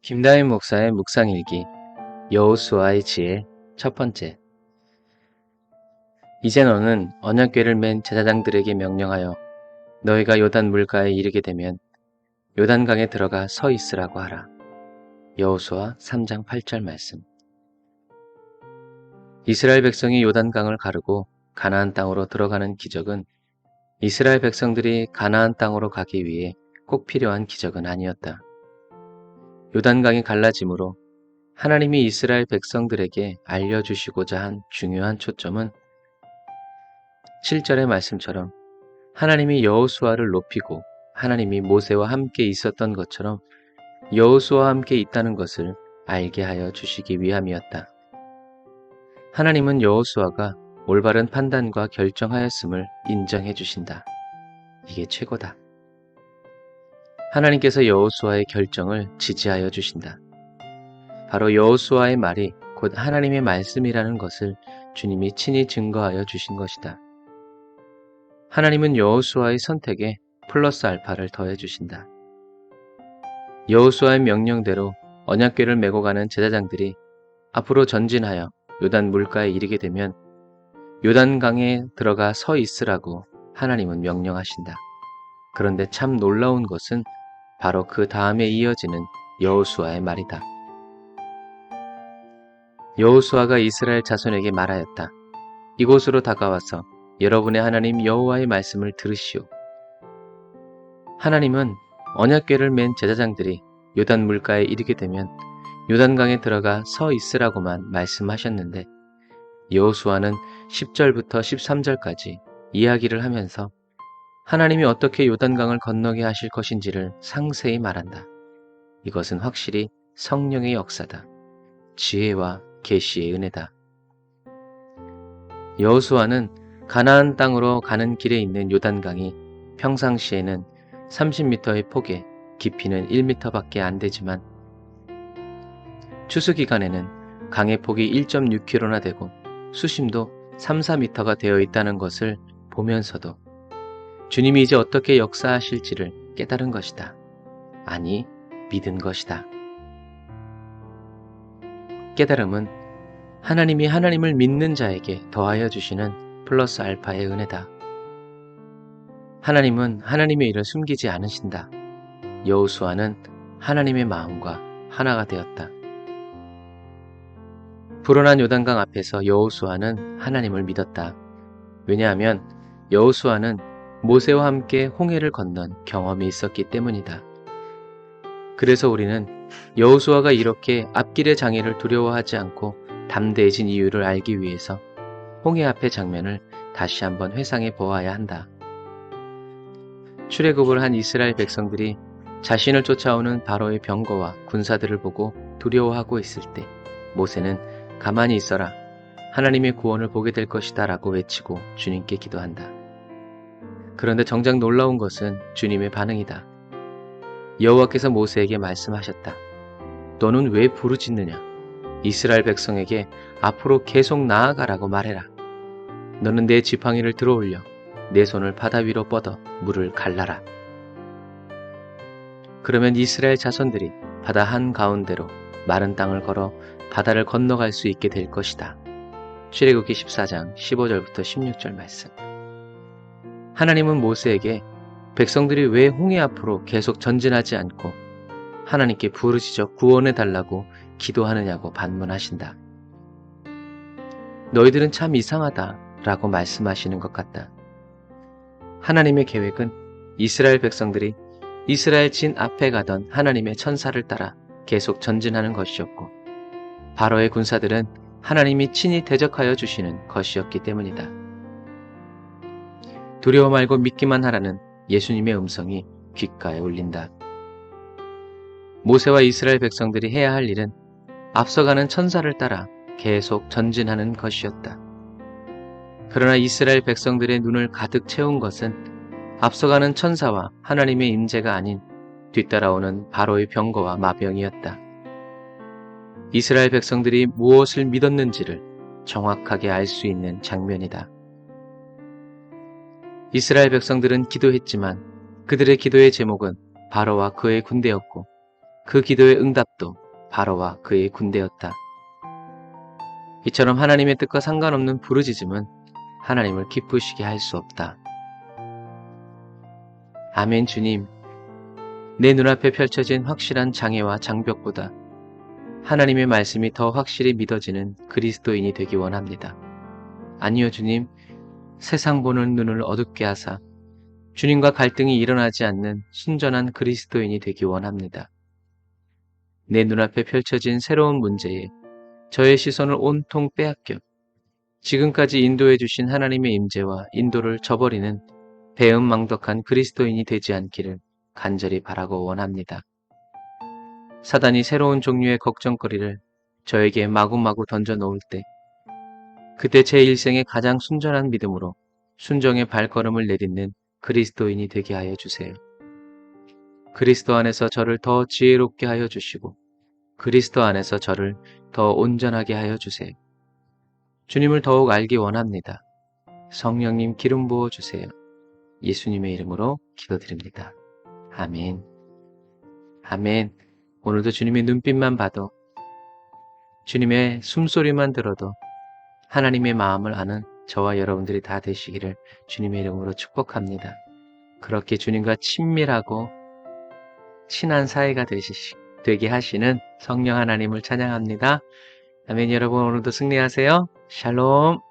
김다인 목사의 묵상일기 여호수아의 지혜 첫 번째. 이제 너는 언약궤를 맨 제사장들에게 명령하여 너희가 요단 물가에 이르게 되면 요단강에 들어가 서 있으라고 하라. 여호수아 3장 8절 말씀. 이스라엘 백성이 요단강을 가르고 가나안 땅으로 들어가는 기적은 이스라엘 백성들이 가나안 땅으로 가기 위해 꼭 필요한 기적은 아니었다. 요단강이 갈라짐으로 하나님이 이스라엘 백성들에게 알려주시고자 한 중요한 초점은 7절의 말씀처럼 하나님이 여호수아를 높이고 하나님이 모세와 함께 있었던 것처럼 여호수아와 함께 있다는 것을 알게 하여 주시기 위함이었다. 하나님은 여호수아가 올바른 판단과 결정하였음을 인정해 주신다. 이게 최고다. 하나님께서 여호수아의 결정을 지지하여 주신다. 바로 여호수아의 말이 곧 하나님의 말씀이라는 것을 주님이 친히 증거하여 주신 것이다. 하나님은 여호수아의 선택에 플러스 알파를 더해 주신다. 여호수아의 명령대로 언약궤를 메고 가는 제사장들이 앞으로 전진하여 요단 물가에 이르게 되면 요단강에 들어가 서 있으라고 하나님은 명령하신다. 그런데 참 놀라운 것은 바로 그 다음에 이어지는 여호수아의 말이다. 여호수아가 이스라엘 자손에게 말하였다. 이곳으로 다가와서 여러분의 하나님 여호와의 말씀을 들으시오. 하나님은 언약궤를 맨 제사장들이 요단 물가에 이르게 되면 요단강에 들어가 서 있으라고만 말씀하셨는데 여호수아는 10절부터 13절까지 이야기를 하면서 하나님이 어떻게 요단강을 건너게 하실 것인지를 상세히 말한다. 이것은 확실히 성령의 역사다. 지혜와 계시의 은혜다. 여호수아는 가나안 땅으로 가는 길에 있는 요단강이 평상시에는 30m의 폭에 깊이는 1m밖에 안 되지만 추수 기간에는 강의 폭이 1.6km나 되고 수심도 3, 4m가 되어 있다는 것을 보면서도 주님이 이제 어떻게 역사하실지를 깨달은 것이다. 아니, 믿은 것이다. 깨달음은 하나님이 하나님을 믿는 자에게 더하여 주시는 플러스 알파의 은혜다. 하나님은 하나님의 일을 숨기지 않으신다. 여호수아는 하나님의 마음과 하나가 되었다. 불어난 요단강 앞에서 여호수아는 하나님을 믿었다. 왜냐하면 여호수아는 모세와 함께 홍해를 건넌 경험이 있었기 때문이다. 그래서 우리는 여호수아가 이렇게 앞길의 장애를 두려워하지 않고 담대해진 이유를 알기 위해서 홍해 앞의 장면을 다시 한번 회상해 보아야 한다. 출애굽을 한 이스라엘 백성들이 자신을 쫓아오는 바로의 병거와 군사들을 보고 두려워하고 있을 때 모세는 가만히 있어라. 하나님의 구원을 보게 될 것이다 라고 외치고 주님께 기도한다. 그런데 정작 놀라운 것은 주님의 반응이다. 여호와께서 모세에게 말씀하셨다. 너는 왜 부르짖느냐? 이스라엘 백성에게 앞으로 계속 나아가라고 말해라. 너는 내 지팡이를 들어올려 내 손을 바다 위로 뻗어 물을 갈라라. 그러면 이스라엘 자손들이 바다 한가운데로 마른 땅을 걸어 바다를 건너갈 수 있게 될 것이다. 출애굽기 14장 15절부터 16절 말씀. 하나님은 모세에게 백성들이 왜 홍해 앞으로 계속 전진하지 않고 하나님께 부르짖어 구원해달라고 기도하느냐고 반문하신다. 너희들은 참 이상하다 라고 말씀하시는 것 같다. 하나님의 계획은 이스라엘 백성들이 이스라엘 진 앞에 가던 하나님의 천사를 따라 계속 전진하는 것이었고 바로의 군사들은 하나님이 친히 대적하여 주시는 것이었기 때문이다. 두려워 말고 믿기만 하라는 예수님의 음성이 귓가에 울린다. 모세와 이스라엘 백성들이 해야 할 일은 앞서가는 천사를 따라 계속 전진하는 것이었다. 그러나 이스라엘 백성들의 눈을 가득 채운 것은 앞서가는 천사와 하나님의 임재가 아닌 뒤따라오는 바로의 병거와 마병이었다. 이스라엘 백성들이 무엇을 믿었는지를 정확하게 알 수 있는 장면이다. 이스라엘 백성들은 기도했지만 그들의 기도의 제목은 바로와 그의 군대였고 그 기도의 응답도 바로와 그의 군대였다. 이처럼 하나님의 뜻과 상관없는 부르짖음은 하나님을 기쁘시게 할 수 없다. 아멘. 주님, 내 눈앞에 펼쳐진 확실한 장애와 장벽보다 하나님의 말씀이 더 확실히 믿어지는 그리스도인이 되기 원합니다. 아니요, 주님, 세상 보는 눈을 어둡게 하사 주님과 갈등이 일어나지 않는 순전한 그리스도인이 되기 원합니다. 내 눈앞에 펼쳐진 새로운 문제에 저의 시선을 온통 빼앗겨 지금까지 인도해 주신 하나님의 임재와 인도를 저버리는 배은망덕한 그리스도인이 되지 않기를 간절히 바라고 원합니다. 사단이 새로운 종류의 걱정거리를 저에게 마구마구 던져 놓을 때 그때 제 일생의 가장 순전한 믿음으로 순종의 발걸음을 내딛는 그리스도인이 되게 하여 주세요. 그리스도 안에서 저를 더 지혜롭게 하여 주시고 그리스도 안에서 저를 더 온전하게 하여 주세요. 주님을 더욱 알기 원합니다. 성령님 기름 부어 주세요. 예수님의 이름으로 기도드립니다. 아멘. 아멘. 오늘도 주님의 눈빛만 봐도 주님의 숨소리만 들어도 하나님의 마음을 아는 저와 여러분들이 다 되시기를 주님의 이름으로 축복합니다. 그렇게 주님과 친밀하고 친한 사이가 되게 하시는 성령 하나님을 찬양합니다. 아멘. 여러분 오늘도 승리하세요. 샬롬.